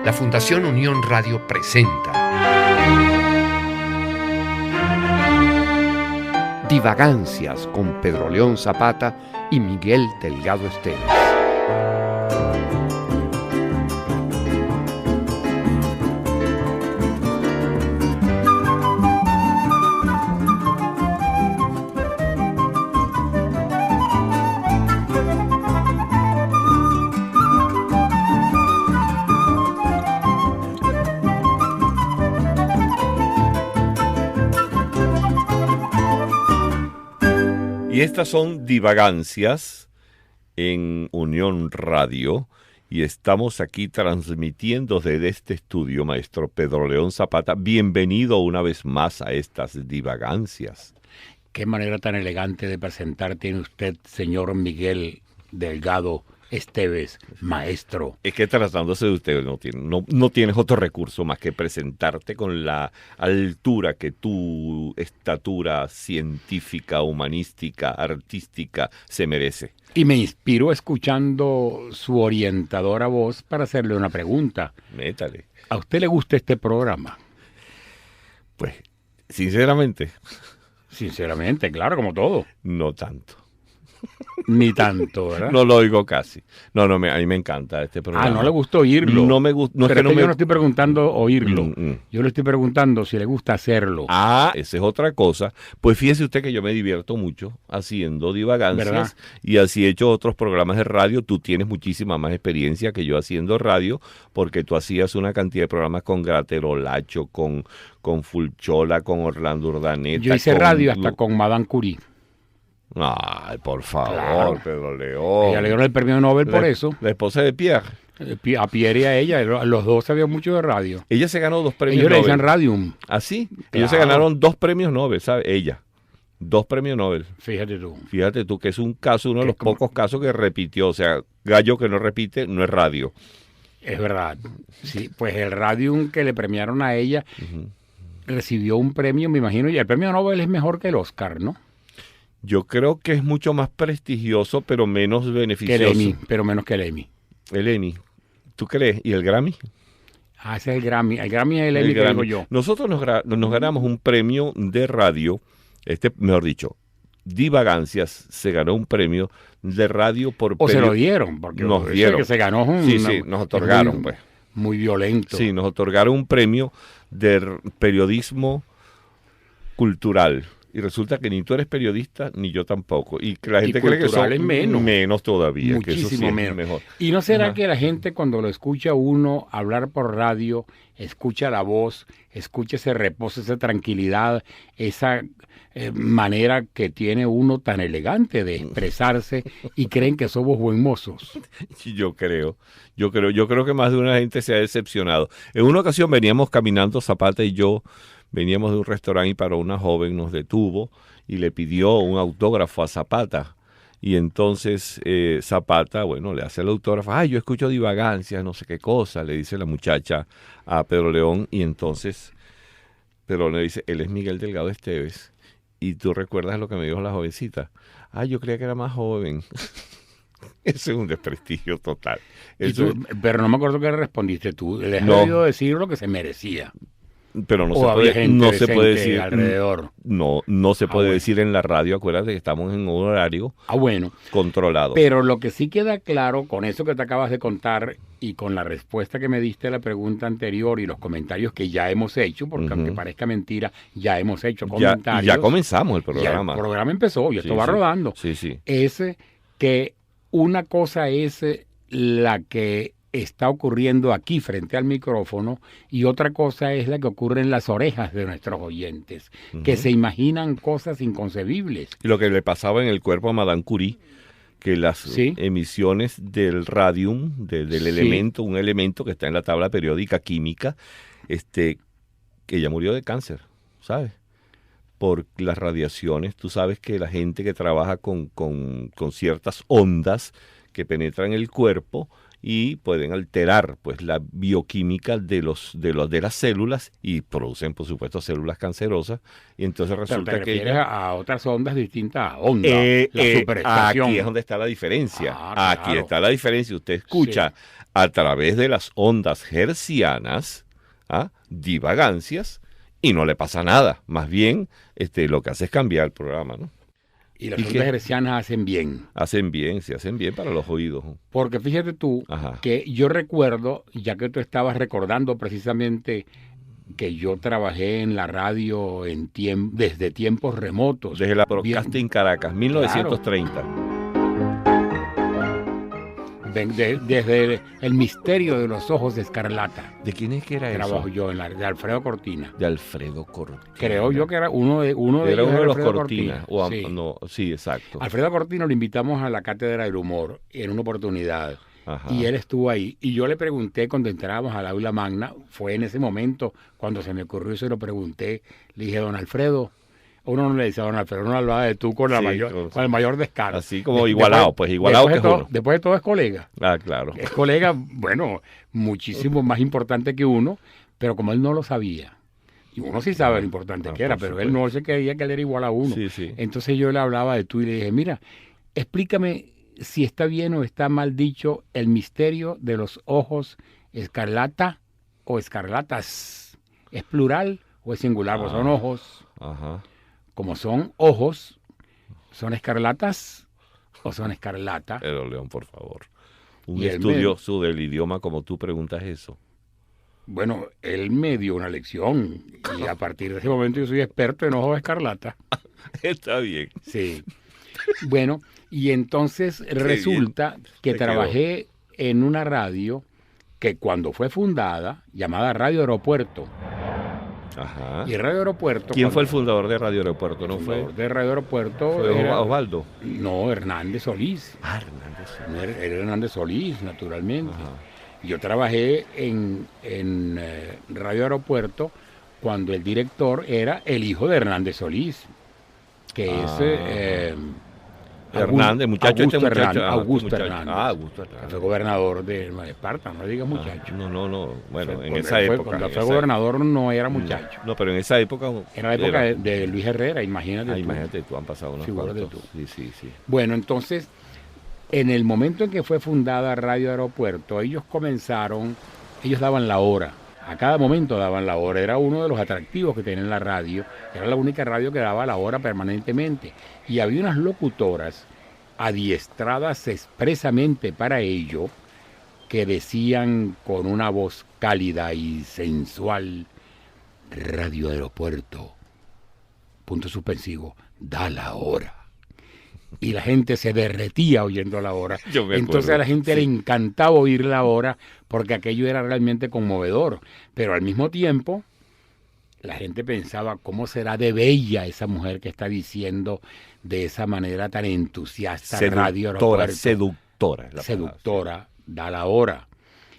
la Fundación Unión Radio presenta Divagancias con Pedro León Zapata y Miguel Delgado Esteves. Y estas son Divagancias en Unión Radio y estamos aquí transmitiendo desde este estudio, maestro Pedro León Zapata. Bienvenido una vez más a estas Divagancias. Qué manera tan elegante de presentar tiene usted, señor Miguel Delgado Esteves, maestro. Es que tratándose de usted no tienes otro recurso más que presentarte con la altura que tu estatura científica, humanística, artística se merece. Y me inspiro escuchando su orientadora voz para hacerle una pregunta. Métale. ¿A usted le gusta este programa? Pues, sinceramente. Sinceramente, claro, como todo. No tanto. Ni tanto, ¿verdad? No lo oigo casi. A mí me encanta este programa. No le gusta oírlo. No me gusta. No, pero es que yo no estoy preguntando oírlo. Yo le estoy preguntando si le gusta hacerlo. Esa es otra cosa. Pues fíjese usted que yo me divierto mucho haciendo Divagancias. ¿Verdad? Y así he hecho otros programas de radio. Tú tienes muchísima más experiencia que yo haciendo radio, porque tú hacías una cantidad de programas con Graterolacho, con Fulchola, con Orlando Urdaneta. Yo hice radio hasta con Madame Curie. Ay, por favor, Claro. Pedro León. Ella le dieron el premio Nobel por eso. La esposa de Pierre. A Pierre y a ella, los dos sabían mucho de radio. Ella se ganó 2 premios Ellos le Nobel. decían Radium. ¿Ah, sí? Claro. Ellos se ganaron 2 premios Nobel, ¿sabes? Ella. 2 premios Nobel. Fíjate tú. Fíjate tú que es un caso, uno de Que los pocos casos que repitió. O sea, gallo que no repite no es radio. Es verdad. Sí, pues el Radium que le premiaron a ella recibió un premio, me imagino, y el premio Nobel es mejor que el Oscar, ¿no? Yo creo que es mucho más prestigioso, pero menos Que beneficioso. el Emmy, pero menos que el Emmy. El Emmy. ¿Tú crees? ¿Y el Grammy? Ese es el Grammy. El Grammy es el Emmy que digo yo. Nosotros nos ganamos un premio de radio, mejor dicho, Divagancias se ganó un premio de radio por O se lo dieron, porque nos eso dieron. que se ganó Sí, nos otorgaron, pues. Muy violento. Sí, nos otorgaron un premio de periodismo cultural. Y resulta que ni tú eres periodista, ni yo tampoco. Y que la gente cree que son cultural es menos. menos todavía. Muchísimo que eso sí es menos. mejor. ¿Y no será Ajá. que la gente cuando lo escucha uno hablar por radio, escucha la voz, escucha ese reposo, esa tranquilidad, esa manera que tiene uno tan elegante de expresarse y creen que somos buen mozos? Yo creo que más de una gente se ha decepcionado. En una ocasión veníamos caminando, Zapata y yo, veníamos de un restaurante y para una joven nos detuvo y le pidió un autógrafo a Zapata. Y entonces Zapata, bueno, le hace el autógrafo. Ay, yo escucho Divagancias, no sé qué cosa, le dice la muchacha a Pedro León. Y entonces Pedro León le dice, él es Miguel Delgado Esteves. Y tú recuerdas lo que me dijo la jovencita. Ay, yo creía que era más joven. Ese es un desprestigio total. Pero no me acuerdo qué le respondiste tú. Le has No. debido decir lo que se merecía. Pero no O se había puede, gente no se puede decente decir alrededor. no se puede bueno. decir en la radio. Acuérdate que estamos en un horario Bueno. controlado. Pero lo que sí queda claro con eso que te acabas de contar y con la respuesta que me diste a la pregunta anterior y los comentarios que ya hemos hecho, porque aunque parezca mentira, ya hemos hecho comentarios. Ya comenzamos el Ya programa. el programa empezó, ya Sí, esto va sí. rodando. Sí. Es que una cosa es la que está ocurriendo aquí frente al micrófono y otra cosa es la que ocurre en las orejas de nuestros oyentes, que se imaginan cosas inconcebibles. Y lo que le pasaba en el cuerpo a Madame Curie, que las Sí. emisiones del radium, del Sí. elemento, un elemento que está en la tabla periódica química, que ella murió de cáncer, ¿sabes? Por las radiaciones. Tú sabes que la gente que trabaja con ciertas ondas que penetran el cuerpo y pueden alterar pues la bioquímica de las células y producen por supuesto células cancerosas y entonces Pero resulta te que refieres a otras ondas distintas a ondas, la superestación. aquí es donde está la diferencia. Ah, Aquí claro. está la diferencia. Usted escucha a través de las ondas hertzianas, divagancias, y no le pasa nada. Más bien, lo que hace es cambiar el programa, ¿no? Y las ¿Y ondas qué? hertzianas hacen bien. Se hacen bien para los oídos. Porque fíjate tú Ajá. que yo recuerdo, ya que tú estabas recordando precisamente que yo trabajé en la radio desde tiempos remotos. Desde la Bien, Broadcasting Caracas, 1930. desde el misterio de los ojos de escarlata. ¿De quién es que era Trabajo eso? yo de Alfredo Cortina. De Alfredo Cortina. Creo yo que era uno de Era ellos uno de era los Alfredo Cortina. Sí. No, sí, exacto. Alfredo Cortina lo invitamos a la Cátedra del Humor en una oportunidad. Ajá. Y él estuvo ahí. Y yo le pregunté cuando entrábamos al aula magna, fue en ese momento cuando se me ocurrió y se lo pregunté. Le dije, don Alfredo, uno no le dice a don Alfredo, uno hablaba de tú con el mayor descaro. Así como igualado, pues igualado que es uno. Después de todo es colega. Ah, claro. Es colega, bueno, muchísimo más importante que uno, pero como él no lo sabía. Y uno sí sabe lo importante que era, por pero él supuesto. no se creía que él era igual a uno. Sí, sí. Entonces yo le hablaba de tú y le dije, mira, explícame si está bien o está mal dicho el misterio de los ojos escarlata o escarlatas. ¿Es plural o es singular? Pues son ojos. Ajá. Como son ojos, ¿son escarlatas o son escarlata? Pero León, por favor. Un Y él estudioso del idioma como tú preguntas eso. Bueno, él me dio una lección y a partir de ese momento yo soy experto en ojos escarlata. Está bien. Sí. Bueno, y entonces resulta que Te trabajé en una radio que cuando fue fundada, llamada Radio Aeropuerto. Ajá. Y Radio Aeropuerto... ¿Quién fue el fundador de Radio Aeropuerto? ¿No fue? de Radio Aeropuerto? ¿Fue Era- Osvaldo? No, Hernández Solís. Ah, Hernández. Era Hernández Solís, naturalmente. Ajá. Yo trabajé en Radio Aeropuerto cuando el director era el hijo de Hernández Solís, que es Hernández, muchacho, Augusto este muchacho. Hernández, Ah, Augusto muchacho. Hernández, Ah, Augusto que Hernández. fue gobernador de Nueva Esparta, no digas muchacho. No. Bueno, en Cuando esa él fue- época. Cuando en fue esa- gobernador no era muchacho. No, pero en esa época. Era la época de Luis Herrera, imagínate tú. Imagínate, tú han pasado unos Figúrate cuantos. tú. Sí. Bueno, entonces, en el momento en que fue fundada Radio Aeropuerto, ellos daban la hora. A cada momento daban la hora. Era uno de los atractivos que tenía la radio. Era la única radio que daba la hora permanentemente. Y había unas locutoras adiestradas expresamente para ello, que decían con una voz cálida y sensual, Radio Aeropuerto, punto suspensivo, da la hora. Y la gente se derretía oyendo la hora. Yo me Entonces acuerdo, a la gente sí. le encantaba oír la hora porque aquello era realmente conmovedor. Pero al mismo tiempo, la gente pensaba, ¿cómo será de bella esa mujer que está diciendo de esa manera tan entusiasta Radio Aeropuerto? Seductora. Es la Seductora, da la hora.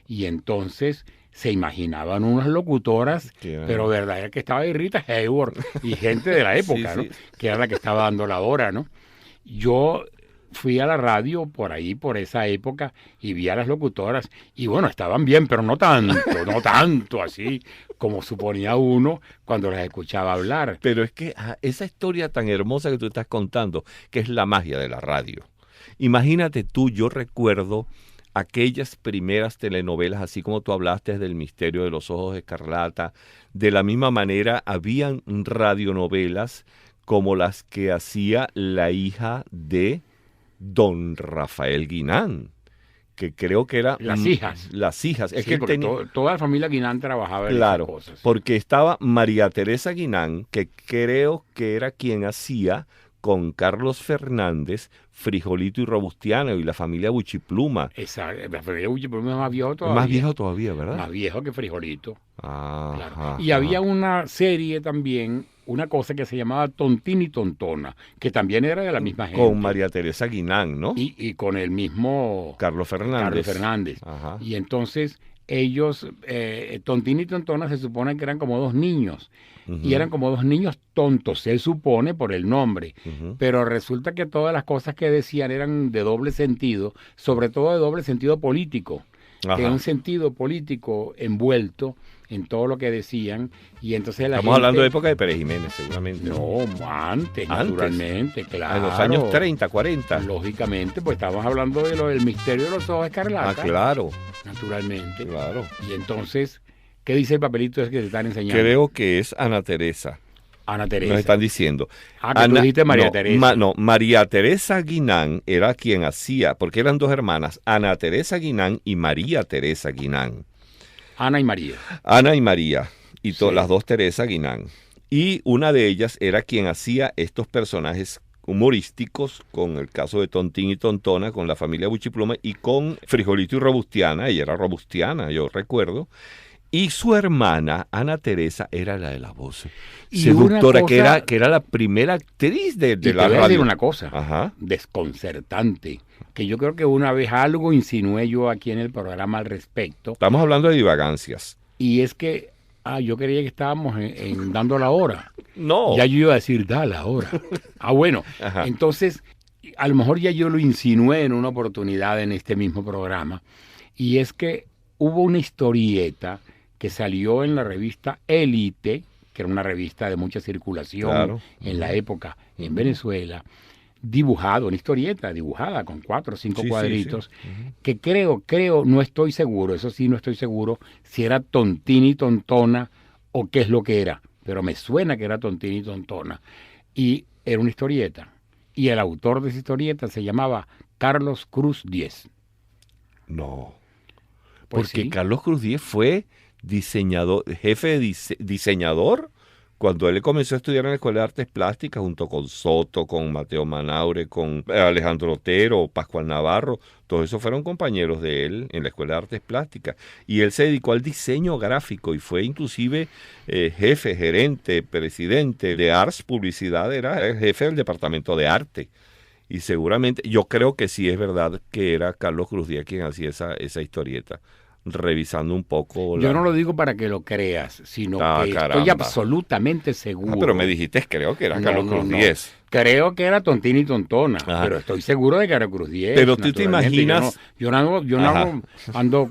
Y entonces se imaginaban unas locutoras, Sí, pero verdad que estaba ahí Rita Hayworth y gente de la época, Sí, ¿no? sí. Que era la que estaba dando la hora, ¿no? Yo fui a la radio por ahí, por esa época, y vi a las locutoras, y bueno, estaban bien, pero no tanto así como suponía uno cuando las escuchaba hablar. Pero es que esa historia tan hermosa que tú estás contando, que es la magia de la radio. Imagínate tú, yo recuerdo aquellas primeras telenovelas, así como tú hablaste del misterio de los ojos escarlata, de la misma manera habían radionovelas como las que hacía la hija de don Rafael Guinán, que creo que era... Las hijas. Las hijas. Es Sí, que él porque tenía... toda la familia Guinán trabajaba en Claro, esas cosas. porque estaba María Teresa Guinán, que creo que era quien hacía con Carlos Fernández, Frijolito y Robustiano y la familia Buchipluma. La familia Buchipluma es más viejo todavía. Más viejo todavía, ¿verdad? Más viejo que Frijolito. Ajá, Claro. Y había una serie también, una cosa que se llamaba Tontín y Tontona, que también era de la misma gente. Con María Teresa Guinán, ¿no? Y con el mismo Carlos Fernández. Carlos Fernández. Ajá. Y entonces ellos, Tontín y Tontona se supone que eran como dos niños. Ujú, Y eran como dos niños tontos, se supone por el nombre. ujú. Pero resulta que todas las cosas que decían eran de doble sentido, sobre todo de doble sentido político. que un sentido político envuelto en todo lo que decían, y entonces la Estamos gente... hablando de época de Pérez Jiménez, seguramente. No, antes, naturalmente, claro. En los años 30, 40. Lógicamente, pues estamos hablando de lo del misterio de los ojos escarlata. Claro. Naturalmente. Claro. Y entonces, ¿qué dice el papelito ese que te están enseñando? Creo que es Ana Teresa. Ana Teresa. Nos están diciendo. Que tú dijiste María Teresa. María Teresa Guinán era quien hacía, porque eran dos hermanas, Ana Teresa Guinán y María Teresa Guinán. Ana y María. Ana y María, y Sí. las dos Teresa Guinán. Y una de ellas era quien hacía estos personajes humorísticos, con el caso de Tontín y Tontona, con la familia Buchipluma, y con Frijolito y Robustiana. Ella era Robustiana, yo recuerdo. Y su hermana, Ana Teresa, era la de la voz Y seductora, una cosa- que era la primera actriz de Y te la voy a decir radio. una cosa Ajá. desconcertante, que yo creo que una vez algo insinué yo aquí en el programa al respecto, Estamos hablando de divagancias. y es que yo creía que estábamos dando la hora. No. Ya yo iba a decir, da la hora. Bueno, Ajá. entonces, a lo mejor ya yo lo insinué en una oportunidad en este mismo programa, y es que hubo una historieta que salió en la revista Élite, que era una revista de mucha circulación Claro. en la época en Venezuela, una historieta dibujada con 4 o 5 Sí, sí, cuadritos, sí. Ujú. que creo, no estoy seguro, eso sí no estoy seguro, si era Tontín y Tontona o qué es lo que era, pero me suena que era Tontín y Tontona. Y era una historieta. Y el autor de esa historieta se llamaba Carlos Cruz Diez. No. Pues Porque sí. Carlos Cruz Diez fue diseñador, jefe de diseñador cuando él comenzó a estudiar en la Escuela de Artes Plásticas junto con Soto, con Mateo Manaure, con Alejandro Otero, Pascual Navarro. Todos esos fueron compañeros de él en la Escuela de Artes Plásticas. Y él se dedicó al diseño gráfico y fue inclusive jefe, gerente, presidente de Arts Publicidad, era el jefe del departamento de arte. Y seguramente, yo creo que sí es verdad que era Carlos Cruz Díaz quien hacía esa historieta, revisando un poco. Yo no lo digo para que lo creas, sino que estoy caramba. absolutamente seguro. Pero me dijiste, creo que era No, Carlos no, Cruz no. Díaz. Creo que era Tontín y Tontona, Ajá. pero estoy seguro de que era Cruz Diez. Pero tú te naturalmente. imaginas- Yo no Ajá. ando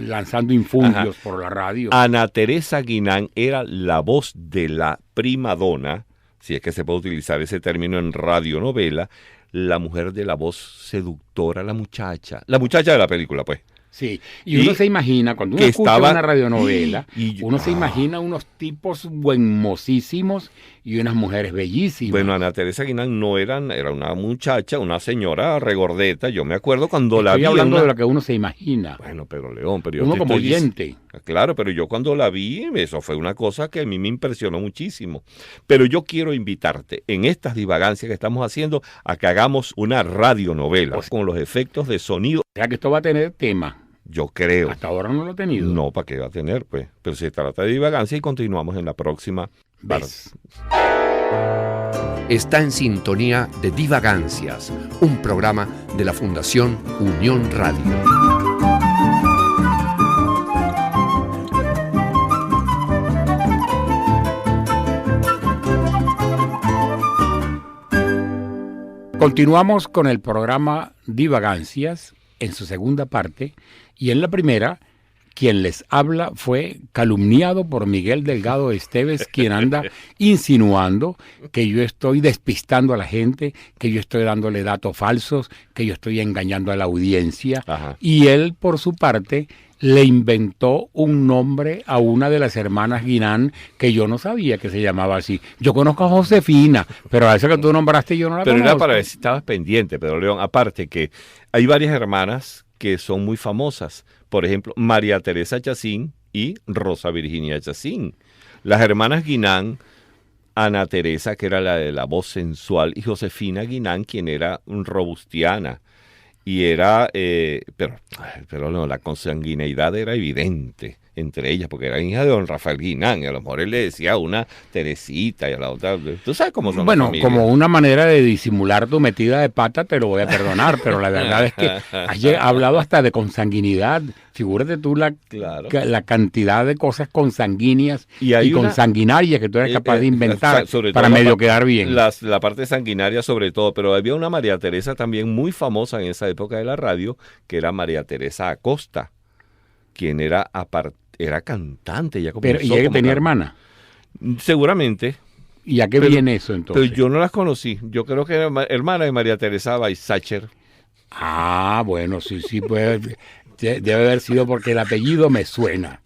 lanzando infundios Ajá. por la radio. Ana Teresa Guinán era la voz de la primadona, si es que se puede utilizar ese término en radionovela, la mujer de la voz seductora, la muchacha de la película, pues. Sí, y uno Y se imagina, cuando uno que escucha estaba- una radionovela, y- uno se imagina unos tipos buenmosísimos y unas mujeres bellísimas. Bueno, Ana Teresa Guinán era una muchacha, una señora regordeta. Yo me acuerdo cuando la Estoy vi. hablando en una- de lo que uno se imagina. Bueno, pero León, pero yo Uno te como estoy dic- oyente. Claro, pero yo cuando la vi, eso fue una cosa que a mí me impresionó muchísimo. Pero yo quiero invitarte en estas divagancias que estamos haciendo a que hagamos una radionovela con los efectos de sonido. O sea que esto va a tener tema. Yo creo. Hasta ahora no lo he tenido. No, ¿para qué va a tener? Pues. Pero se trata de divagancia y continuamos en la próxima. ¿Ves? Está en sintonía de Divagancias, un programa de la Fundación Unión Radio. Continuamos con el programa Divagancias en su segunda parte, y en la primera, quien les habla fue calumniado por Miguel Delgado Esteves, quien anda insinuando que yo estoy despistando a la gente, que yo estoy dándole datos falsos, que yo estoy engañando a la audiencia. Ajá. Y él, por su parte, le inventó un nombre a una de las hermanas Guinán que yo no sabía que se llamaba así. Yo conozco a Josefina, pero a esa que tú nombraste yo no la Pero conozco. era para ver si estabas pendiente, Pedro León. Aparte que hay varias hermanas que son muy famosas. Por ejemplo, María Teresa Chacín y Rosa Virginia Chacín. Las hermanas Guinán, Ana Teresa, que era la de la voz sensual, y Josefina Guinán, quien era un robustiana. Y era, pero no, la consanguineidad era evidente entre ellas, porque era hija de don Rafael Guinán, y a lo mejor él le decía a una Teresita y a la otra, tú sabes cómo son las Bueno, familias. como una manera de disimular tu metida de pata, te lo voy a perdonar, pero la verdad es que has hablado hasta de consanguinidad. Figúrate tú Claro. la cantidad de cosas consanguíneas Y hay una- consanguinarias que tú eres capaz de inventar sobre para todo medio quedar bien. La parte sanguinaria sobre todo, pero había una María Teresa también muy famosa en esa época de la radio, que era María Teresa Acosta. quien era cantante. Ella Pero, ¿y ella tenía hermana? Seguramente. ¿Y a qué viene eso entonces? Pero yo no las conocí. Yo creo que era hermana de María Teresa Weizsäcker. Ah, bueno, sí, pues debe haber sido porque el apellido me suena.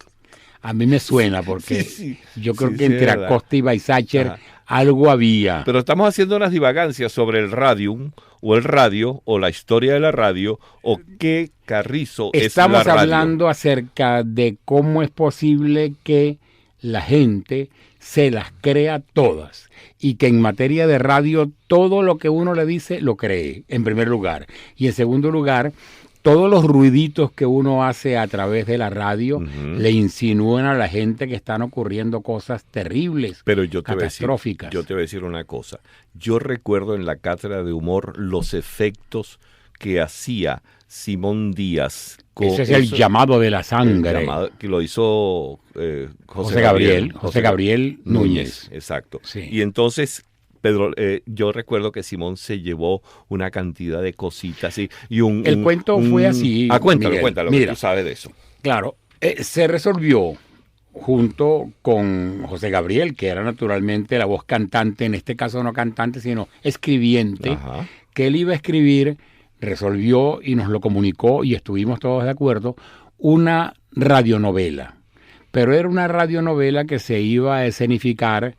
A mí me suena porque yo creo que entre Acosta y Weizsäcker algo había. Pero estamos haciendo unas divagancias sobre el radium, o el radio, o la historia de la radio, o qué carrizo es la radio. Estamos hablando acerca de cómo es posible que la gente se las crea todas y que en materia de radio todo lo que uno le dice lo cree, en primer lugar. Y en segundo lugar, todos los ruiditos que uno hace a través de la radio le insinúan a la gente que están ocurriendo cosas terribles, pero catastróficas. Yo te voy a decir una cosa. Yo recuerdo en la cátedra de humor los efectos que hacía Simón Díaz. Ese es el llamado de la sangre. Que lo hizo José Gabriel Núñez. Exacto. Sí. Y entonces, Pedro, yo recuerdo que Simón se llevó una cantidad de cositas. Y el cuento fue así. Cuéntalo, mira, que tú sabes de eso. Claro, se resolvió junto con José Gabriel, que era naturalmente la voz cantante, en este caso no cantante, sino escribiente, que él iba a escribir, resolvió y nos lo comunicó y estuvimos todos de acuerdo, una radionovela. Pero era una radionovela que se iba a escenificar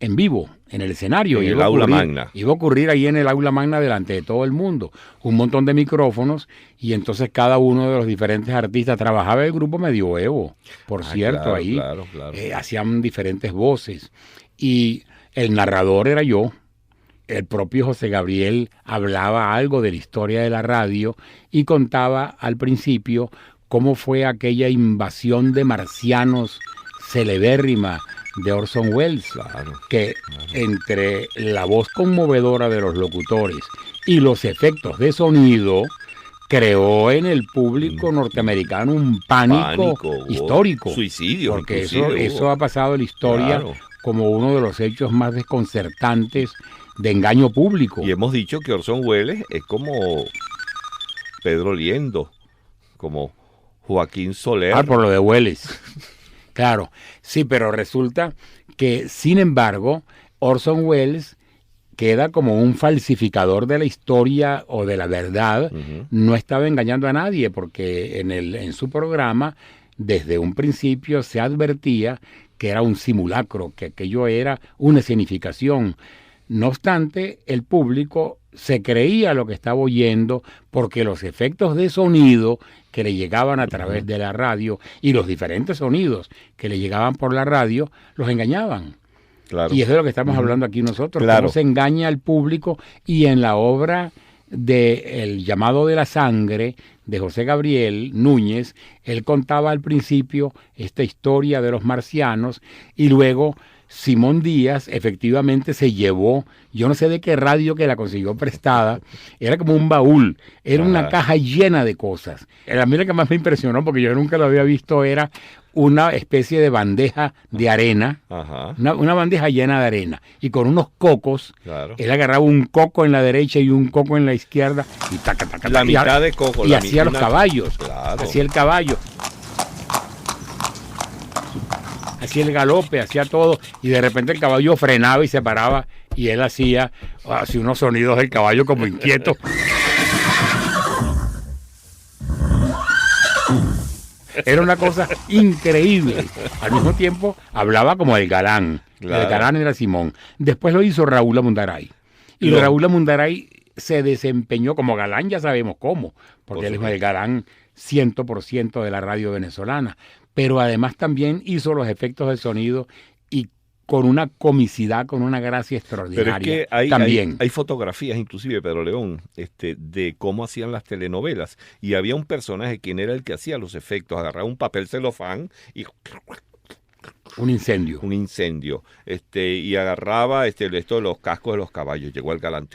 en vivo, en el escenario. En el aula magna. Iba a ocurrir ahí en el aula magna delante de todo el mundo. Un montón de micrófonos y entonces cada uno de los diferentes artistas trabajaba el grupo medioevo, por cierto, claro, ahí. Claro. Hacían diferentes voces. Y el narrador era yo. El propio José Gabriel hablaba algo de la historia de la radio y contaba al principio cómo fue aquella invasión de marcianos celebérrima de Orson Welles, que entre la voz conmovedora de los locutores y los efectos de sonido creó en el público norteamericano un pánico histórico. Suicidio. Porque eso ha pasado en la historia como uno de los hechos más desconcertantes de engaño público. Y hemos dicho que Orson Welles es como Pedro Liendo, como Joaquín Soler. Por lo de Welles. Claro, sí, pero resulta que, sin embargo, Orson Welles queda como un falsificador de la historia o de la verdad. No estaba engañando a nadie porque en su programa, desde un principio, se advertía que era un simulacro, que aquello era una escenificación. No obstante, el público se creía lo que estaba oyendo porque los efectos de sonido que le llegaban a través de la radio y los diferentes sonidos que le llegaban por la radio los engañaban. Claro. Y eso es de lo que estamos hablando aquí nosotros. Claro. Cómo se engaña al público. Y en la obra de El llamado de la sangre de José Gabriel Núñez, él contaba al principio esta historia de los marcianos y luego Simón Díaz efectivamente se llevó, yo no sé de qué radio que la consiguió prestada, era como un baúl, era una caja llena de cosas. A mí lo que más me impresionó, porque yo nunca lo había visto, era una especie de bandeja de arena, una bandeja llena de arena, y con unos cocos. Él agarraba un coco en la derecha y un coco en la izquierda, y taca, la mitad de coco. Y hacía los caballos, hacía el caballo. Hacía el galope, hacía todo, y de repente el caballo frenaba y se paraba, y él hacía unos sonidos del caballo como inquieto. Era una cosa increíble. Al mismo tiempo hablaba como el galán. El galán era Simón. Después lo hizo Raúl Amundaray. Y Raúl Amundaray se desempeñó como galán, ya sabemos cómo, porque él es el galán 100% de la radio venezolana. Pero además también hizo los efectos de sonido y con una comicidad, con una gracia extraordinaria. Pero es que también. Hay fotografías, inclusive, Pedro León, de cómo hacían las telenovelas. Y había un personaje, quien era el que hacía los efectos, agarraba un papel celofán y Un incendio. Un incendio. Y agarraba esto de los cascos de los caballos. Llegó el galán.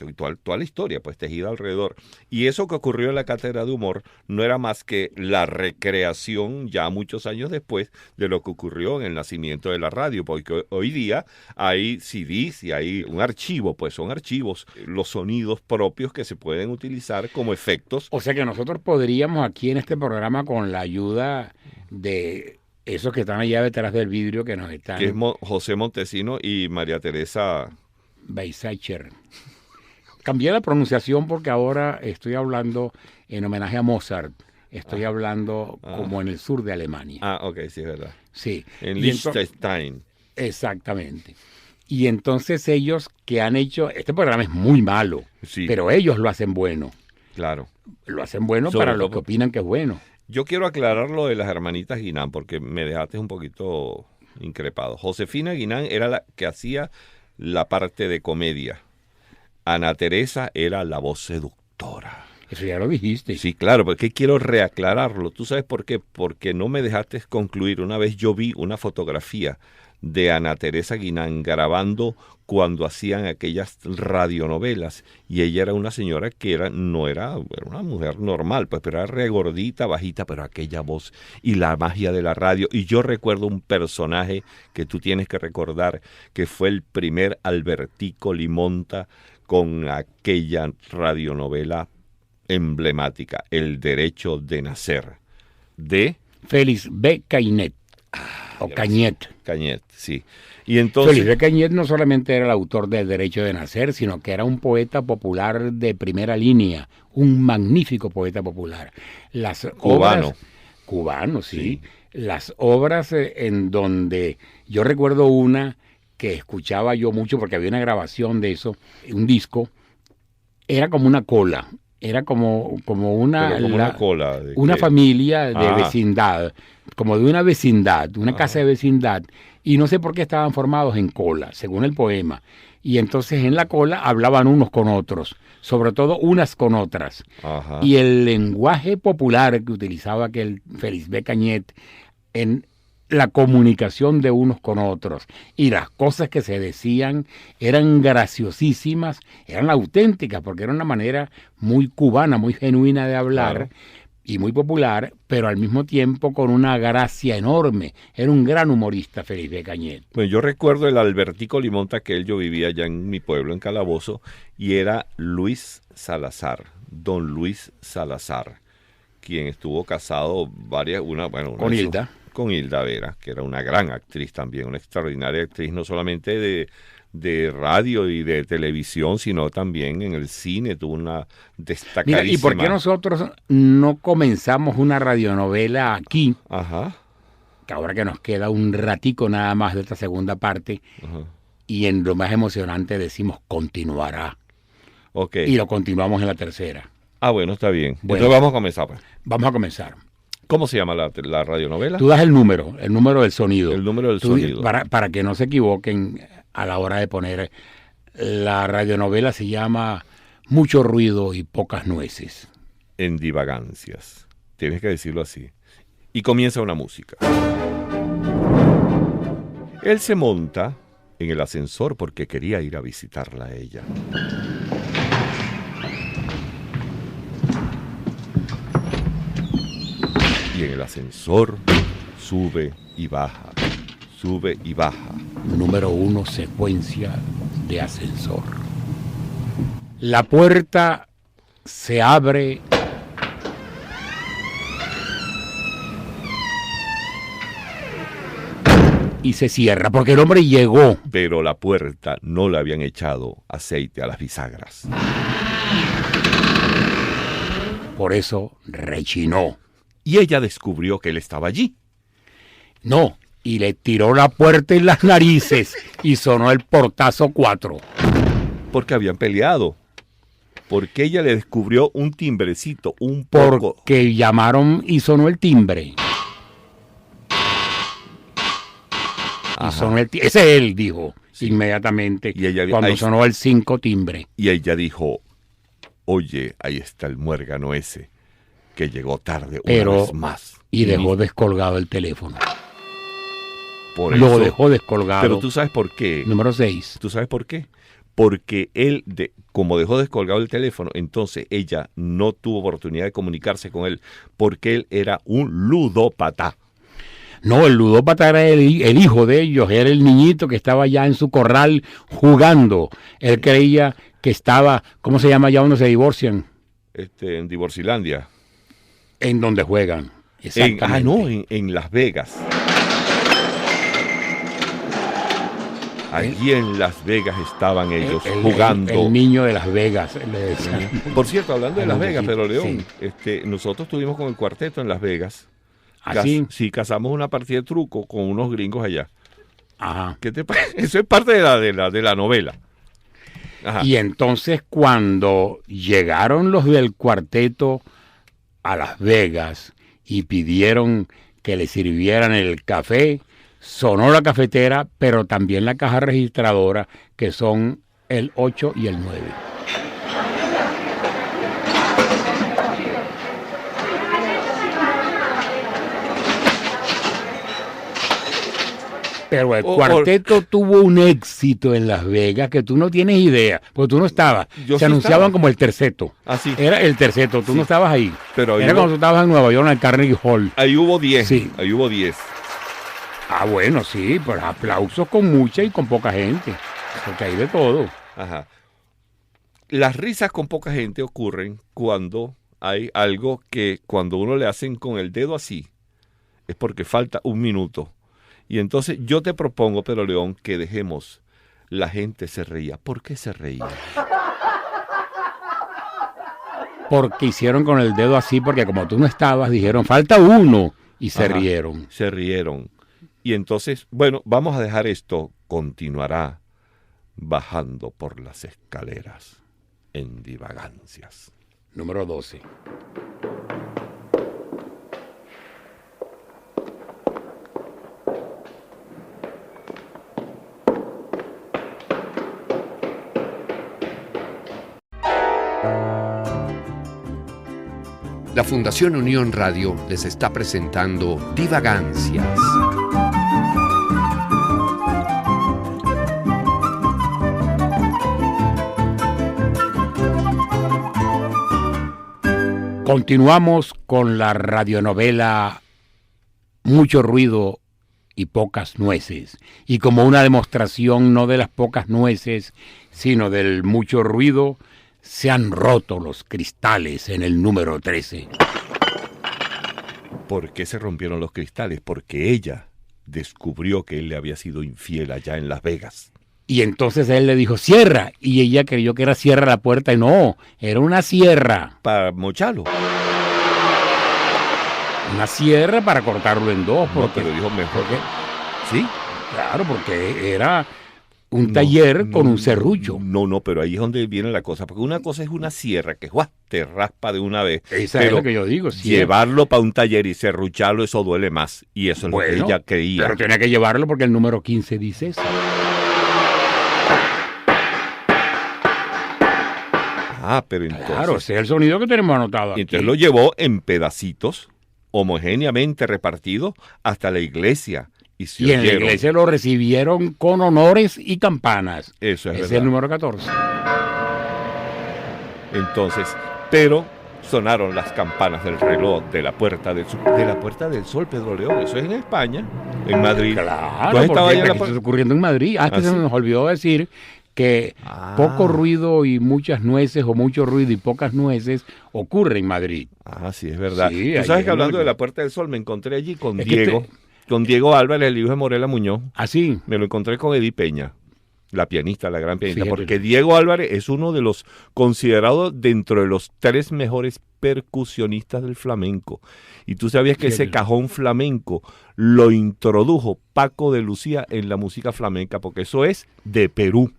Y toda la historia, pues, tejida alrededor. Y eso que ocurrió en la cátedra de humor no era más que la recreación, ya muchos años después, de lo que ocurrió en el nacimiento de la radio. Porque hoy día hay CDs y hay un archivo, pues son archivos, los sonidos propios que se pueden utilizar como efectos. O sea que nosotros podríamos aquí en este programa, con la ayuda de esos que están allá detrás del vidrio que nos están... Que es José Montesino y María Teresa Weizsäcker. Cambié la pronunciación porque ahora estoy hablando en homenaje a Mozart. Estoy hablando como en el sur de Alemania. Ah, ok, sí, es verdad. Sí. En Liechtenstein. Exactamente. Y entonces ellos que han hecho... Este programa es muy malo, Sí. pero ellos lo hacen bueno. Claro. Lo hacen bueno Sobre para los todo- que opinan que es bueno. Yo quiero aclarar lo de las hermanitas Guinán porque me dejaste un poquito increpado. Josefina Guinán era la que hacía la parte de comedia. Ana Teresa era la voz seductora. Eso ya lo dijiste. Sí, claro, porque quiero reaclararlo. ¿Tú sabes por qué? Porque no me dejaste concluir. Una vez yo vi una fotografía de Ana Teresa Guinán grabando cuando hacían aquellas radionovelas, y ella era una señora que era una mujer normal, pues, pero era regordita, bajita, pero aquella voz y la magia de la radio. Y yo recuerdo un personaje que tú tienes que recordar, que fue el primer Albertico Limonta con aquella radionovela emblemática, El Derecho de Nacer, de Félix B. Cañet. O Cañet. Cañet, sí. Y entonces, Félix B. Cañet no solamente era el autor del Derecho de Nacer, sino que era un poeta popular de primera línea, un magnífico poeta popular. Las Cubano. obras, cubano, sí. Las obras en donde yo recuerdo una que escuchaba yo mucho porque había una grabación de eso, un disco, era como una cola, era como una, pero como una cola. ¿De una qué? familia de Ah. vecindad, como de una vecindad, una casa de vecindad, y no sé por qué estaban formados en cola, según el poema. Y entonces en la cola hablaban unos con otros, sobre todo unas con otras. Ajá. Y el lenguaje popular que utilizaba aquel Félix B. Cañet en la comunicación de unos con otros y las cosas que se decían eran graciosísimas, eran auténticas, porque era una manera muy cubana, muy genuina de hablar. Claro. Y muy popular, pero al mismo tiempo con una gracia enorme. Era un gran humorista, Félix B. Cañet. Pues yo recuerdo el Albertico Limonta que yo vivía allá en mi pueblo, en Calabozo, y era Luis Salazar, don Luis Salazar, quien estuvo casado Con Hilda. Con Hilda Vera, que era una gran actriz también, una extraordinaria actriz, no solamente de radio y de televisión, sino también en el cine, tuvo una destacadísima... Mira, ¿y por qué nosotros no comenzamos una radionovela aquí? Ajá, Que ahora que nos queda un ratico nada más de esta segunda parte, ajá. y en lo más emocionante decimos continuará. Ok. Y lo continuamos en la tercera. Ah, bueno, está bien. Bueno. Entonces vamos a comenzar, pues. Vamos a comenzar. ¿Cómo se llama la radionovela? Tú das el número del sonido. El número del Tú, sonido. para que no se equivoquen a la hora de poner. La radionovela se llama Mucho ruido y pocas nueces. En divagancias. Tienes que decirlo así. Y comienza una música. Él se monta en el ascensor porque quería ir a visitarla a ella. Y en el ascensor sube y baja, sube y baja. Número 1, secuencia de ascensor. La puerta se abre y se cierra porque el hombre llegó. Pero la puerta no le habían echado aceite a las bisagras. Por eso rechinó. Y ella descubrió que él estaba allí. No, y le tiró la puerta en las narices y sonó el portazo 4. Porque habían peleado. Porque ella le descubrió un timbrecito, un poco. Porque llamaron y sonó el timbre. Y sonó el ese él dijo inmediatamente Y ella- cuando ahí- sonó el 5 timbre. Y ella dijo, oye, ahí está el muérgano ese, que llegó tarde una Pero vez más. y dejó descolgado el teléfono. Por Lo eso, dejó descolgado. pero tú sabes por qué. Número 6. ¿Tú sabes por qué? Porque él, como dejó descolgado el teléfono, entonces ella no tuvo oportunidad de comunicarse con él, porque él era un ludópata. No, el ludópata era el hijo de ellos, era el niñito que estaba ya en su corral jugando. Él creía que estaba, ¿cómo se llama ya cuando se divorcian? En Divorcilandia. En donde juegan. Exactamente. En Las Vegas. Allí en Las Vegas estaban ellos jugando. El niño de Las Vegas, le decían. Por cierto, hablando de Las Vegas, muchachito, pero León, nosotros estuvimos con el cuarteto en Las Vegas. ¿Así? Sí, cazamos una partida de truco con unos gringos allá. Ajá. ¿Qué te parece? Eso es parte de la novela. Ajá. Y entonces cuando llegaron los del cuarteto a Las Vegas y pidieron que le sirvieran el café, sonó la cafetera, pero también la caja registradora, que son el 8 y el 9. Pero el cuarteto tuvo un éxito en Las Vegas que tú no tienes idea, porque tú no estabas. Yo Se sí anunciaban estaba. como el terceto. Ah, sí. Era el terceto, tú no estabas ahí. Pero era cuando tú estabas en Nueva York, en el Carnegie Hall. Ahí hubo 10. Sí. Ahí hubo 10. Ah, bueno, sí, pero aplausos con mucha y con poca gente, porque hay de todo. Ajá. Las risas con poca gente ocurren cuando hay algo que cuando uno le hacen con el dedo así, es porque falta un minuto. Y entonces yo te propongo, Pedro León, que dejemos la gente se reía. ¿Por qué se reía? Porque hicieron con el dedo así, porque como tú no estabas, dijeron, falta uno, y se Ajá, rieron. Se rieron. Y entonces, bueno, vamos a dejar esto. Continuará bajando por las escaleras en divagancias. Número 12. La Fundación Unión Radio les está presentando Divagancias. Continuamos con la radionovela Mucho ruido y pocas nueces. Y como una demostración no de las pocas nueces, sino del mucho ruido, se han roto los cristales en el número 13. ¿Por qué se rompieron los cristales? Porque ella descubrió que él le había sido infiel allá en Las Vegas. Y entonces él le dijo, cierra. Y ella creyó que era cierra la puerta. Y no, era una sierra. Para mocharlo. Una sierra para cortarlo en dos. No, pero dijo mejor. porque, ¿Sí? claro, porque era un taller con un serrucho. No, pero ahí es donde viene la cosa. Porque una cosa es una sierra que te raspa de una vez. Esa pero es lo que yo digo. llevarlo para un taller y serrucharlo, eso duele más. Y eso es lo que ella creía. Pero tenía que llevarlo porque el número 15 dice eso. Ah, pero entonces... Claro, ese es el sonido que tenemos anotado aquí. Y entonces lo llevó en pedacitos, homogéneamente repartidos, hasta la iglesia. Y en la iglesia lo recibieron con honores y campanas. Eso es Ese verdad. es el número 14. Entonces, pero sonaron las campanas del reloj de la Puerta del Sol. De la Puerta del Sol, Pedro León. Eso es en España, en Madrid. Claro, ¿Tú has estado porque ahí en la está ocurriendo en Madrid. Es que ¿Ah, se sí? nos olvidó decir que poco ruido y muchas nueces, o mucho ruido y pocas nueces, ocurre en Madrid. Ah, sí, es verdad. Sí, Tú sabes que hablando no, de la Puerta del Sol, me encontré allí con Es que Diego. Con Diego Álvarez, el hijo de Morela Muñoz. Así. Me lo encontré con Edith Peña, la pianista, la gran pianista, Fíjate. porque Diego Álvarez es uno de los considerados dentro de los 3 mejores percusionistas del flamenco. Y tú sabías que ese cajón flamenco lo introdujo Paco de Lucía en la música flamenca, porque eso es de Perú.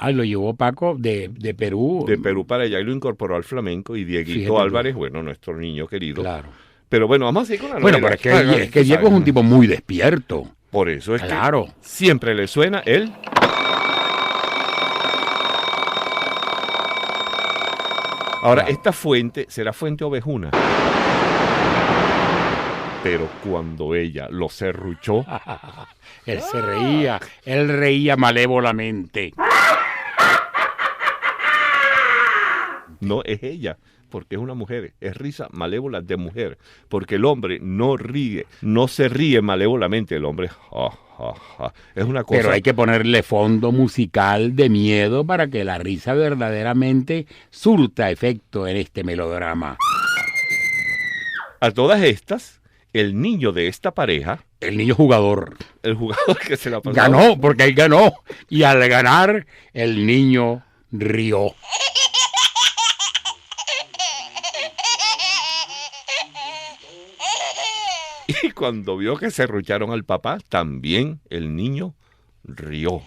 Ah, lo llevó Paco de Perú. De Perú para allá y lo incorporó al flamenco. Y Dieguito Fíjate tú. Álvarez, bueno, nuestro niño querido. Claro. Pero bueno, vamos a seguir con la Bueno, novela. pero es que Diego es un tipo muy despierto. Por eso es Claro. que siempre le suena él. Ahora, Claro. esta fuente será fuente ovejuna. Pero cuando ella lo serruchó, Él reía malévolamente. no es ella, porque es una mujer, es risa malévola de mujer, porque el hombre no ríe, no se ríe malévolamente, el hombre ja, ja, ja. Es una cosa. Pero hay que ponerle fondo musical de miedo para que la risa verdaderamente surta efecto en este melodrama. A todas estas, el niño de esta pareja, El niño jugador el jugador que se la pasó, ganó, porque él ganó. Y al ganar, el niño rió. y cuando vio que serrucharon al papá, también el niño rió.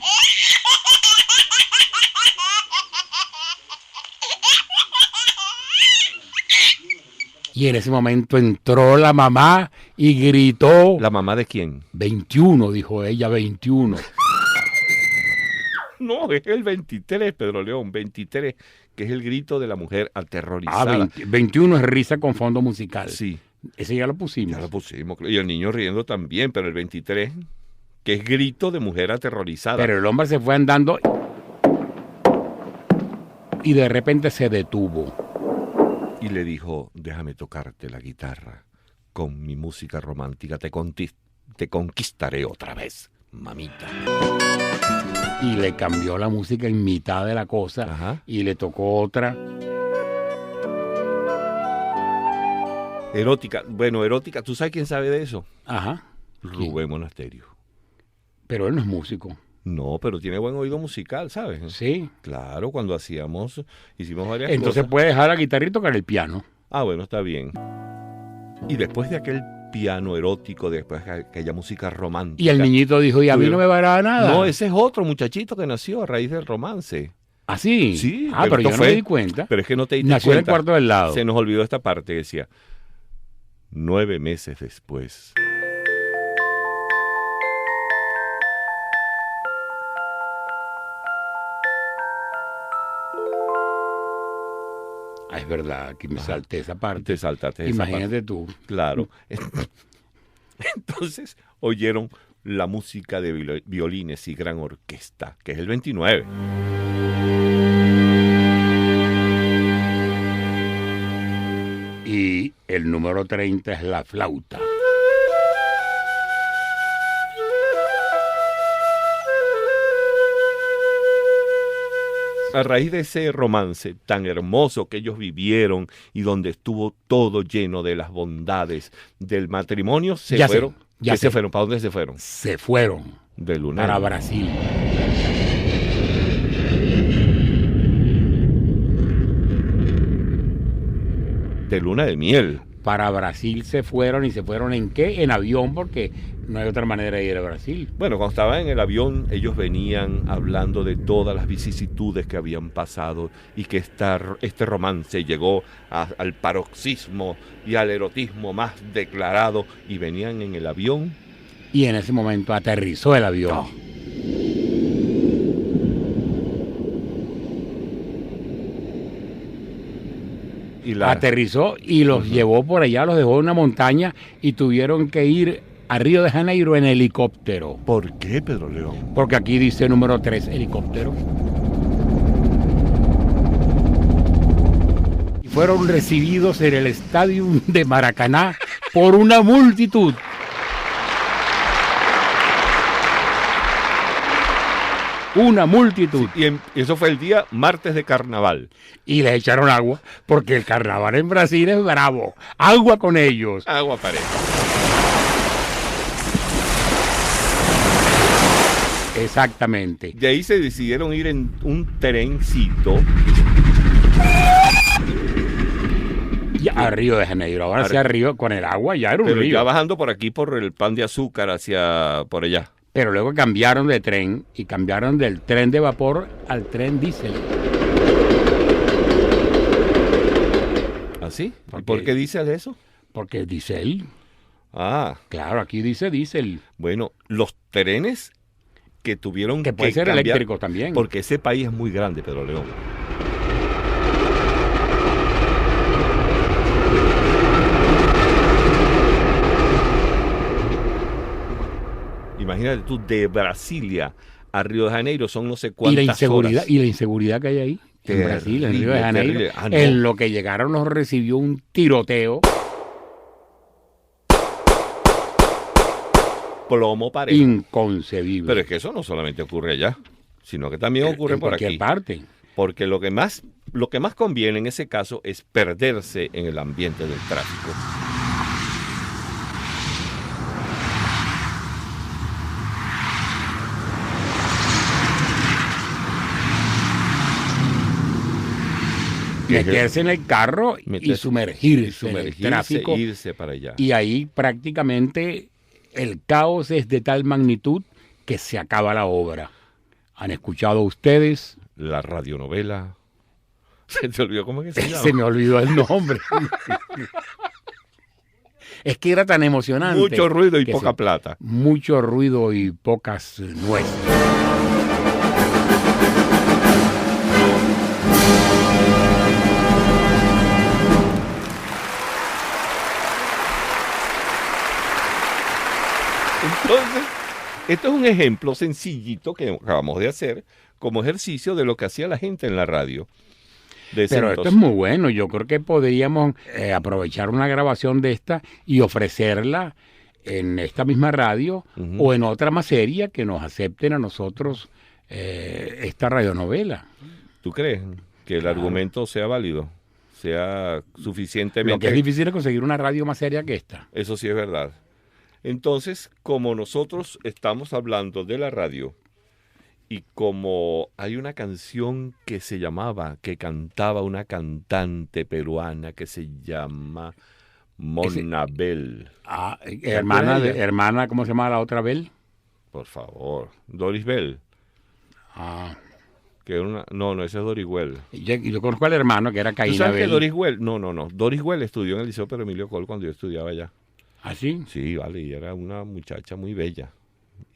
Y en ese momento entró la mamá y gritó. ¿La mamá de quién? 21, dijo ella, 21. No, es el 23, Pedro León, 23, que es el grito de la mujer aterrorizada. 21 es risa con fondo musical. Sí, Ese ya lo pusimos. ya lo pusimos. Y el niño riendo también, pero el 23, que es grito de mujer aterrorizada. Pero el hombre se fue andando y de repente se detuvo. Y le dijo, déjame tocarte la guitarra. Con mi música romántica te conquistaré otra vez, mamita. Y le cambió la música en mitad de la cosa. Ajá. Y le tocó otra. Erótica. Bueno, erótica. ¿Tú sabes quién sabe de eso? Ajá. Rubén Monasterio. Pero él no es músico. No, pero tiene buen oído musical, ¿sabes? Sí. Claro, cuando hicimos varias Entonces cosas. puede dejar la guitarra y tocar el piano. Ah, bueno, está bien. Y después de aquel piano erótico, después de aquella música romántica. Y el niñito dijo, y a mí no me va a dar nada. No, ese es otro muchachito que nació a raíz del romance. ¿Ah, sí? Sí, Ah, pero esto yo no me di cuenta. Pero es que no te diste Nació en el cuenta. cuarto del lado. Se nos olvidó esta parte, decía, 9 meses después. Ah, es verdad, que me salté esa parte. Te saltaste esa Imagínate parte. tú. Claro. Entonces oyeron la música de violines y gran orquesta, que es el 29. Y el número 30 es la flauta. A raíz de ese romance tan hermoso que ellos vivieron y donde estuvo todo lleno de las bondades del matrimonio, se Ya sé, fueron. ya ¿Qué sé. se fueron? ¿Para dónde se fueron? Se fueron De luna. para Brasil. De luna de miel. Para Brasil se fueron, ¿y se fueron en qué? En avión, porque no hay otra manera de ir a Brasil. Bueno, cuando estaban en el avión, ellos venían hablando de todas las vicisitudes que habían pasado y que este romance llegó al paroxismo y al erotismo más declarado, y venían en el avión. Y en ese momento aterrizó el avión. No. Y Aterrizó y los llevó por allá, los dejó en una montaña y tuvieron que ir a Río de Janeiro en helicóptero. ¿Por qué, Pedro León? Porque aquí dice número 3, helicóptero. Y fueron recibidos en el estadio de Maracaná por una multitud. Una multitud. Y eso fue el día martes de carnaval. Y les echaron agua, porque el carnaval en Brasil es bravo. Agua con ellos. Agua pareja. Exactamente. De ahí se decidieron ir en un trencito. Y a Río de Janeiro. Ahora hacia Río, con el agua ya era un Pero río. ya bajando por aquí, por el Pan de Azúcar, hacia por allá. Pero luego cambiaron de tren y cambiaron del tren de vapor al tren diésel. ¿Así? ¿Y ¿Por por qué? qué dices eso? Porque el diésel, Ah, claro, aquí dice diésel. bueno, los trenes que tuvieron Que puede ser cambiar, eléctrico también. porque ese país es muy grande, Pedro León. imagínate tú, de Brasilia a Río de Janeiro son no sé Y la cuántas inseguridad, horas. y la inseguridad que hay ahí, en Brasil, en Río de Janeiro. Terrible. Ah, no. En lo que llegaron los recibió un tiroteo. Plomo parejo. Inconcebible. Pero es que eso no solamente ocurre allá, sino que también ocurre en por cualquier aquí. parte. Porque lo que más conviene en ese caso es perderse en el ambiente del tráfico. Meterse en el carro y Meterse- sumergirse en el Sumergirse, tráfico. irse para allá. Y ahí prácticamente el caos es de tal magnitud que se acaba la obra. ¿Han escuchado ustedes? La radionovela. ¿Se te olvidó cómo es que se llama? Se me olvidó el nombre. Es que era tan emocionante. Mucho ruido y que poca se- plata. Mucho ruido y pocas nueces. Entonces, esto es un ejemplo sencillito que acabamos de hacer como ejercicio de lo que hacía la gente en la radio. De ese Pero esto es entonces. muy bueno. Yo creo que podríamos aprovechar una grabación de esta y ofrecerla en esta misma radio Ujú. o en otra más seria que nos acepten a nosotros esta radionovela. ¿Tú crees que el argumento sea válido? Sea Lo que es suficientemente... difícil es conseguir una radio más seria que esta. Eso sí es verdad. Entonces, como nosotros estamos hablando de la radio y como hay una canción que cantaba una cantante peruana que se llama Monabel. Ah, acuerdas de ella? hermana, ¿cómo se llama la otra Bel? Por favor. Doris Bell. Ah, Que era una, no, ese es Doris Well. yo conozco al hermano que era ¿Tú Caína sabes que Bel. Doris Well? No. Doris Well estudió en el Liceo Pedro Emilio Col cuando yo estudiaba allá. ¿Ah, sí? Sí, vale, y era una muchacha muy bella.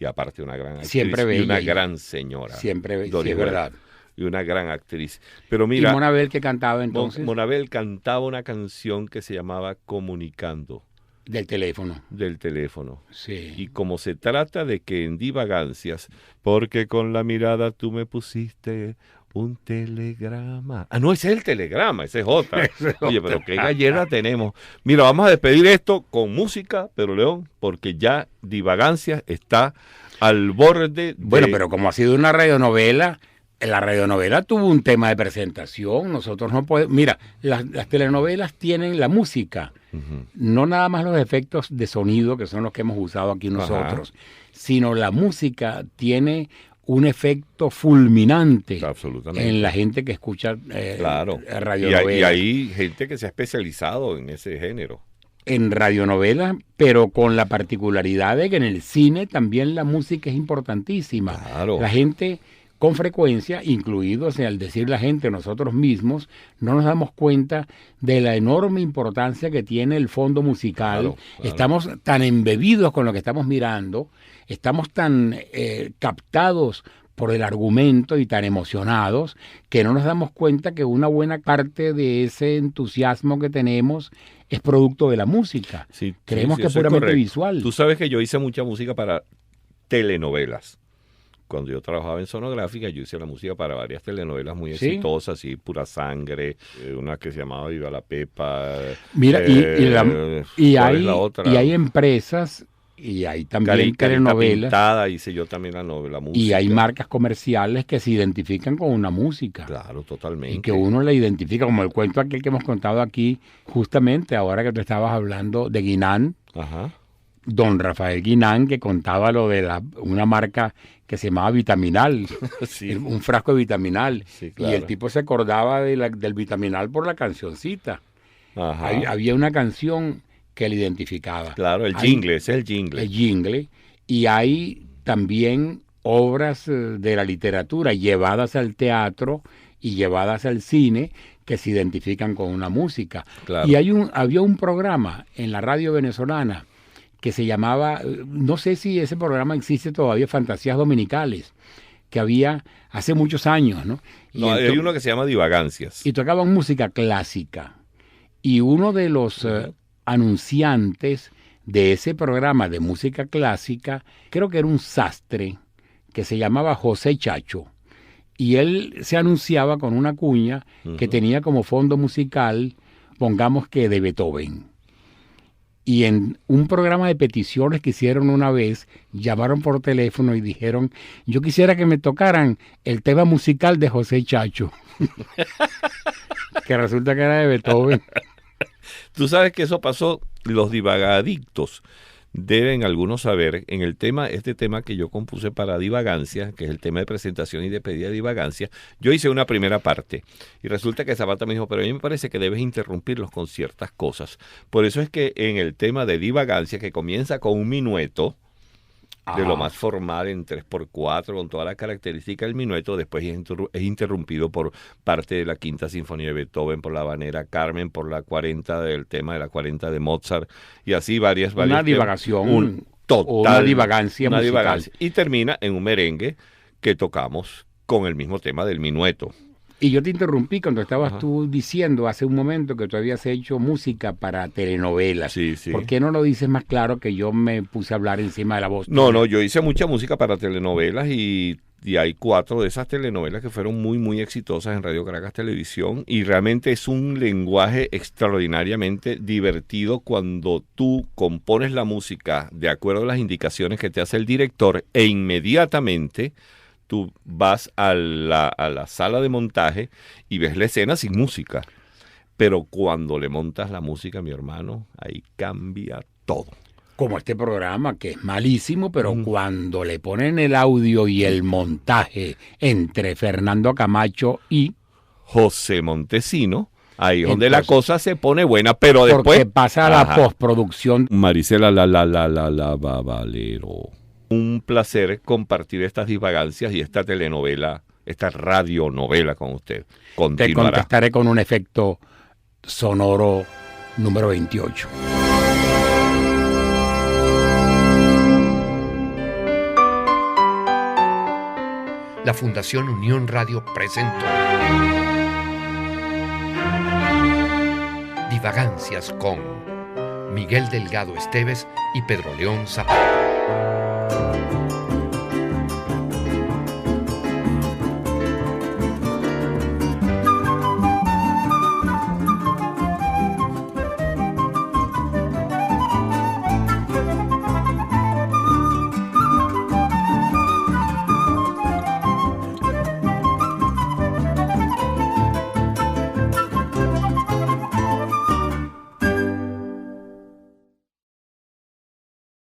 Y aparte una gran actriz. Siempre y bella una y- gran señora. Siempre, sí, Doris es Well. verdad. Y una gran actriz. Pero ¿Y mira, Mona Bel que cantaba entonces? Monabel cantaba una canción que se llamaba Comunicando, Del teléfono. del teléfono. Sí. Y como se trata de que en divagancias, porque con la mirada tú me pusiste un telegrama. Ah, no, ese es el telegrama, ese es otra. Oye, pero qué gallera tenemos. Mira, vamos a despedir esto con música, pero León, porque ya divagancias está al borde de... Bueno, pero como ha sido una radionovela, la radionovela tuvo un tema de presentación. Nosotros no podemos... Mira, las telenovelas tienen la música, Ujú. no nada más los efectos de sonido, que son los que hemos usado aquí nosotros, sino la música tiene un efecto fulminante Absolutamente. en la gente que escucha Claro. radionovelas. Y hay gente que se ha especializado en ese género. En radionovelas, pero con la particularidad de que en el cine también la música es importantísima. Claro. La gente con frecuencia, incluidos al decir la gente, nosotros mismos, no nos damos cuenta de la enorme importancia que tiene el fondo musical. Claro, claro. Estamos tan embebidos con lo que estamos mirando, estamos tan captados por el argumento y tan emocionados que no nos damos cuenta que una buena parte de ese entusiasmo que tenemos es producto de la música. Sí, Creemos sí, que es eso es puramente correcto. visual. Tú sabes que yo hice mucha música para telenovelas. Cuando yo trabajaba en Sonográfica, yo hice la música para varias telenovelas muy ¿Sí? exitosas, y Pura Sangre, una que se llamaba Viva la Pepa. Mira, y ¿cuál es hay, la otra? y hay empresas y hay también Carita telenovelas Pintada, hice yo también la novela música. y hay marcas comerciales que se identifican con una música. Claro, totalmente. Y que uno la identifica, como el cuento aquel que hemos contado aquí, justamente ahora que te estabas hablando de Guinán, Ajá. don Rafael Guinán, que contaba lo de una marca que se llamaba Vitaminal, Sí. un frasco de Vitaminal. Sí, Y claro. el tipo se acordaba del Vitaminal por la cancioncita. Ajá. Había una canción que le identificaba. Claro, el Hay- jingle, ese es el jingle. el jingle, y hay también obras de la literatura llevadas al teatro y llevadas al cine que se identifican con una música. Claro. Y había un programa en la radio venezolana que se llamaba, no sé si ese programa existe todavía, Fantasías Dominicales, que había hace muchos años, ¿no? Y No, hay ento- uno que se llama Divagancias. y tocaban música clásica. Y uno de los anunciantes de ese programa de música clásica, creo que era un sastre que se llamaba José Chacho. Y él se anunciaba con una cuña que tenía como fondo musical, pongamos que de Beethoven. Y en un programa de peticiones que hicieron una vez, llamaron por teléfono y dijeron, yo quisiera que me tocaran el tema musical de José Chacho. Que resulta que era de Beethoven. Tú sabes que eso pasó, los divagadictos deben algunos saber, en el tema, este tema que yo compuse para Divagancia, que es el tema de presentación y de pedida de Divagancia, yo hice una primera parte y resulta que Zapata me dijo, pero a mí me parece que debes interrumpirlos con ciertas cosas. Por eso es que en el tema de Divagancia, que comienza con un minueto, de lo más formal en 3x4, con toda la característica del minueto, después es interrumpido por parte de la Quinta Sinfonía de Beethoven, por la Habanera Carmen, por la 40 del tema de la 40 de Mozart, y así varias una divagación, total, o una divagancia una musical. divagancia. Y termina en un merengue que tocamos con el mismo tema del minueto. Y yo te interrumpí cuando estabas tú diciendo hace un momento que tú habías hecho música para telenovelas. Sí, sí. ¿Por qué no lo dices más claro que yo me puse a hablar encima de la voz? No, yo hice mucha música para telenovelas y hay 4 de esas telenovelas que fueron muy, muy exitosas en Radio Caracas Televisión y realmente es un lenguaje extraordinariamente divertido cuando tú compones la música de acuerdo a las indicaciones que te hace el director e inmediatamente tú vas a la sala de montaje y ves la escena sin música. Pero cuando le montas la música, mi hermano, ahí cambia todo. Como este programa, que es malísimo, pero cuando le ponen el audio y el montaje entre Fernando Camacho y José Montesino, ahí es donde la cosa se pone buena, pero después... Porque pasa a la postproducción. Maricela Valero. Un placer compartir estas divagancias y esta telenovela, esta radionovela con usted. Te contestaré con un efecto sonoro número 28. La Fundación Unión Radio presentó Divagancias con Miguel Delgado Esteves y Pedro León Zapata.